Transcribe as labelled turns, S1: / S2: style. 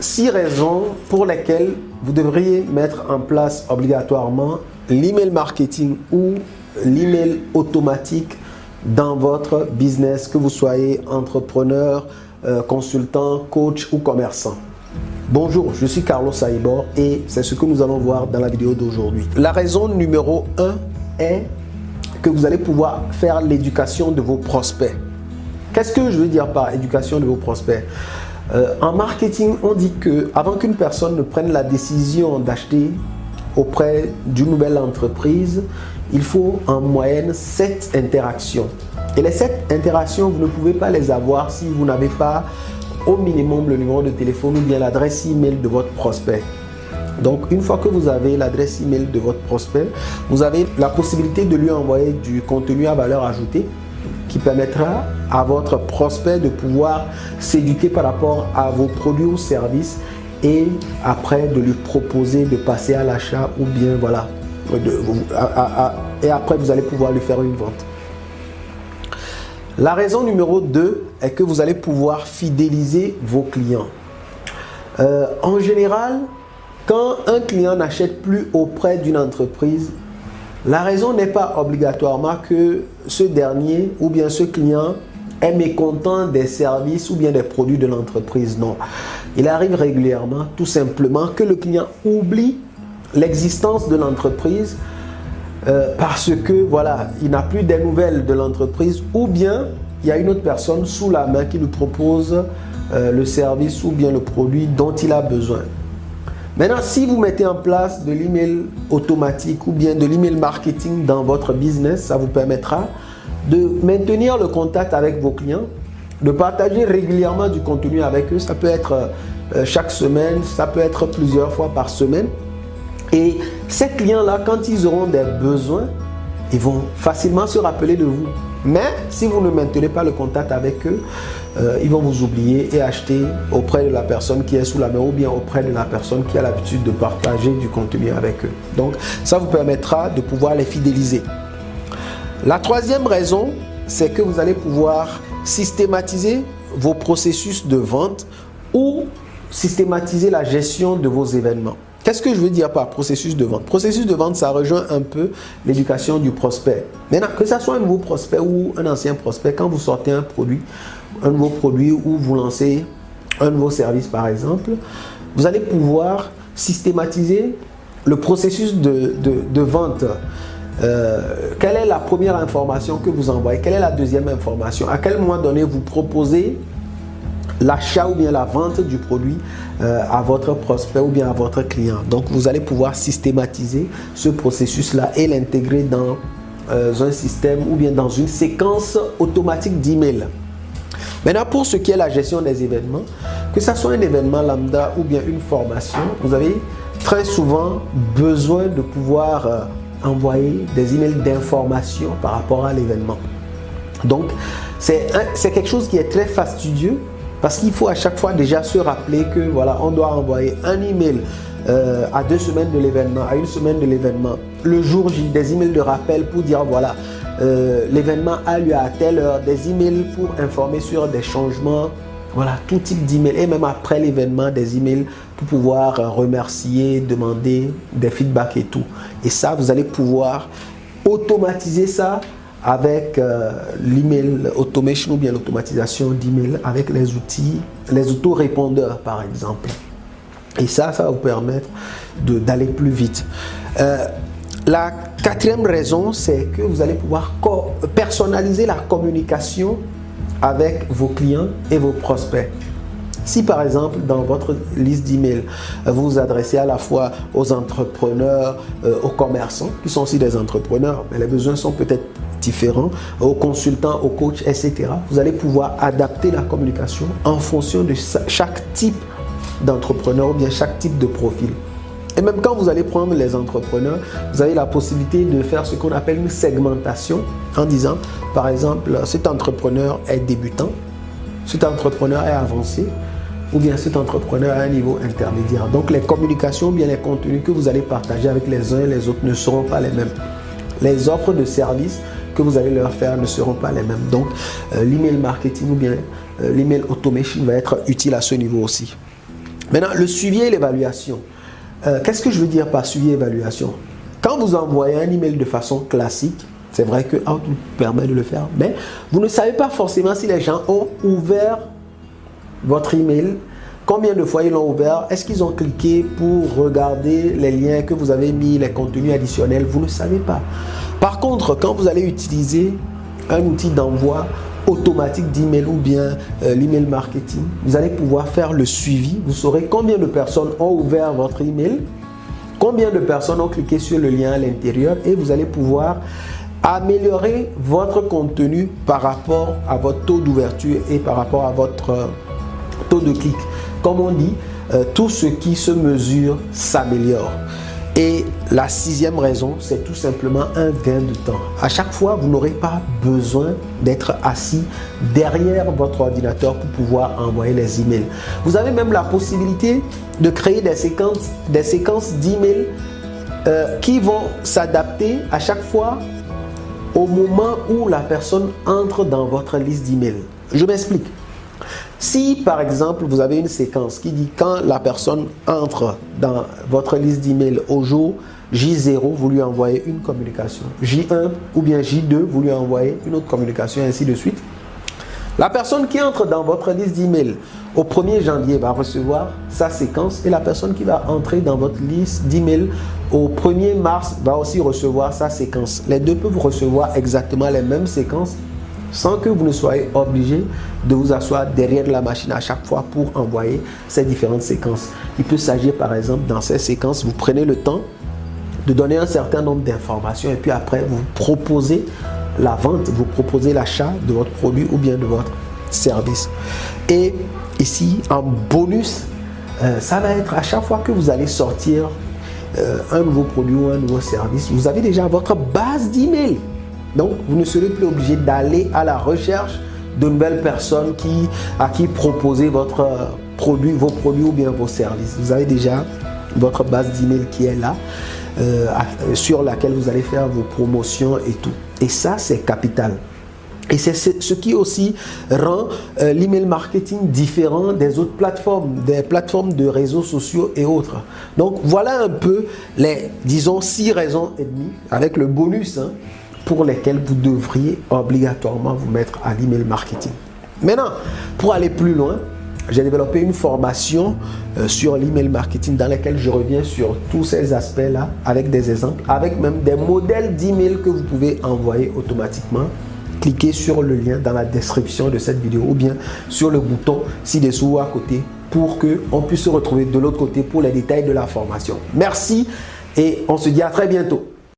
S1: 6 raisons pour lesquelles vous devriez mettre en place obligatoirement l'email marketing ou l'email automatique dans votre business, que vous soyez entrepreneur, consultant, coach ou commerçant. Bonjour, je suis Carlos Saibor et c'est ce que nous allons voir dans la vidéo d'aujourd'hui. La raison numéro 1 est que vous allez pouvoir faire l'éducation de vos prospects. Qu'est-ce que je veux dire par éducation de vos prospects? En marketing, on dit que avant qu'une personne ne prenne la décision d'acheter auprès d'une nouvelle entreprise, il faut en moyenne 7 interactions. Et les 7 interactions, vous ne pouvez pas les avoir si vous n'avez pas au minimum le numéro de téléphone ou bien l'adresse email de votre prospect. Donc, une fois que vous avez l'adresse email de votre prospect, vous avez la possibilité de lui envoyer du contenu à valeur ajoutée qui permettra à votre prospect de pouvoir s'éduquer par rapport à vos produits ou services et après de lui proposer de passer à l'achat ou bien voilà. Et après, vous allez pouvoir lui faire une vente. La raison numéro 2 est que vous allez pouvoir fidéliser vos clients. En général, quand un client n'achète plus auprès d'une entreprise, la raison n'est pas obligatoirement que ce dernier ou bien ce client est mécontent des services ou bien des produits de l'entreprise. Non, il arrive régulièrement tout simplement que le client oublie l'existence de l'entreprise parce que voilà, il n'a plus des nouvelles de l'entreprise ou bien il y a une autre personne sous la main qui lui propose le service ou bien le produit dont il a besoin. Maintenant, si vous mettez en place de l'email automatique ou bien de l'email marketing dans votre business, ça vous permettra de maintenir le contact avec vos clients, de partager régulièrement du contenu avec eux. Ça peut être chaque semaine, ça peut être plusieurs fois par semaine. Et ces clients-là, quand ils auront des besoins, ils vont facilement se rappeler de vous. Mais si vous ne maintenez pas le contact avec eux, ils vont vous oublier et acheter auprès de la personne qui est sous la main ou bien auprès de la personne qui a l'habitude de partager du contenu avec eux. Donc, ça vous permettra de pouvoir les fidéliser. La troisième raison, c'est que vous allez pouvoir systématiser vos processus de vente ou systématiser la gestion de vos événements. Qu'est-ce que je veux dire par processus de vente? Processus de vente, ça rejoint un peu l'éducation du prospect. Maintenant, que ce soit un nouveau prospect ou un ancien prospect, quand vous sortez un nouveau produit ou vous lancez un nouveau service par exemple, vous allez pouvoir systématiser le processus de vente. Quelle est la première information que vous envoyez? Quelle est la deuxième information? À quel moment donné vous proposez l'achat ou bien la vente du produit à votre prospect ou bien à votre client. Donc, vous allez pouvoir systématiser ce processus-là et l'intégrer dans un système ou bien dans une séquence automatique d'email. Maintenant, pour ce qui est la gestion des événements, que ce soit un événement lambda ou bien une formation, vous avez très souvent besoin de pouvoir envoyer des emails d'information par rapport à l'événement. Donc, c'est quelque chose qui est très fastidieux. Parce qu'il faut à chaque fois déjà se rappeler que voilà, on doit envoyer un email à 2 semaines de l'événement, à 1 semaine de l'événement, le jour J, des emails de rappel pour dire voilà, l'événement a lieu à telle heure, des emails pour informer sur des changements, voilà, tout type d'email et même après l'événement, des emails pour pouvoir remercier, demander des feedbacks et tout. Et ça, vous allez pouvoir automatiser ça avec l'email automation ou bien l'automatisation d'email avec les auto-répondeurs par exemple. Et ça va vous permettre d'aller plus vite. La quatrième raison, c'est que vous allez pouvoir personnaliser la communication avec vos clients et vos prospects. Si par exemple dans votre liste d'emails, vous vous adressez à la fois aux entrepreneurs, aux commerçants, qui sont aussi des entrepreneurs, mais les besoins sont peut-être différents, aux consultants, aux coachs, etc. Vous allez pouvoir adapter la communication en fonction de chaque type d'entrepreneur ou bien chaque type de profil. Et même quand vous allez prendre les entrepreneurs, vous avez la possibilité de faire ce qu'on appelle une segmentation en disant, par exemple, cet entrepreneur est débutant, cet entrepreneur est avancé, ou bien cet entrepreneur à un niveau intermédiaire. Donc les communications ou bien les contenus que vous allez partager avec les uns et les autres ne seront pas les mêmes. Les offres de services que vous allez leur faire ne seront pas les mêmes. Donc l'email marketing ou bien l'email automation va être utile à ce niveau aussi. Maintenant, le suivi et l'évaluation. Qu'est-ce que je veux dire par suivi et évaluation? Quand vous envoyez un email de façon classique, c'est vrai que Outlook permet de le faire, mais vous ne savez pas forcément si les gens ont ouvert votre email, combien de fois ils l'ont ouvert, est-ce qu'ils ont cliqué pour regarder les liens que vous avez mis, les contenus additionnels, vous ne savez pas. Par contre, quand vous allez utiliser un outil d'envoi automatique d'email ou bien l'email marketing, vous allez pouvoir faire le suivi. Vous saurez combien de personnes ont ouvert votre email, combien de personnes ont cliqué sur le lien à l'intérieur et vous allez pouvoir améliorer votre contenu par rapport à votre taux d'ouverture et par rapport à votre taux de clic. Comme on dit, tout ce qui se mesure s'améliore. Et la sixième raison, c'est tout simplement un gain de temps. À chaque fois, vous n'aurez pas besoin d'être assis derrière votre ordinateur pour pouvoir envoyer les emails. Vous avez même la possibilité de créer des séquences d'emails qui vont s'adapter à chaque fois au moment où la personne entre dans votre liste d'emails. Je m'explique. Si par exemple vous avez une séquence qui dit quand la personne entre dans votre liste d'email au jour J0, vous lui envoyez une communication, J1 ou bien J2, vous lui envoyez une autre communication, et ainsi de suite. La personne qui entre dans votre liste d'email au 1er janvier va recevoir sa séquence et la personne qui va entrer dans votre liste d'email au 1er mars va aussi recevoir sa séquence. Les deux peuvent recevoir exactement les mêmes séquences sans que vous ne soyez obligé de vous asseoir derrière la machine à chaque fois pour envoyer ces différentes séquences. Il peut s'agir par exemple dans ces séquences, vous prenez le temps de donner un certain nombre d'informations et puis après vous proposez la vente, vous proposez l'achat de votre produit ou bien de votre service. Et ici en bonus, ça va être à chaque fois que vous allez sortir un nouveau produit ou un nouveau service, vous avez déjà votre base d'email. Donc, vous ne serez plus obligé d'aller à la recherche de nouvelles personnes à qui proposer votre produit, vos produits ou bien vos services. Vous avez déjà votre base d'email qui est là, sur laquelle vous allez faire vos promotions et tout. Et ça, c'est capital. Et c'est ce qui aussi rend l'email marketing différent des autres plateformes, des plateformes de réseaux sociaux et autres. Donc, voilà un peu les, disons, 6 raisons et demie avec le bonus, pour lesquels vous devriez obligatoirement vous mettre à l'email marketing. Maintenant, pour aller plus loin, j'ai développé une formation sur l'email marketing dans laquelle je reviens sur tous ces aspects-là avec des exemples, avec même des modèles d'email que vous pouvez envoyer automatiquement. Cliquez sur le lien dans la description de cette vidéo ou bien sur le bouton ci-dessous ou à côté pour qu'on puisse se retrouver de l'autre côté pour les détails de la formation. Merci et on se dit à très bientôt.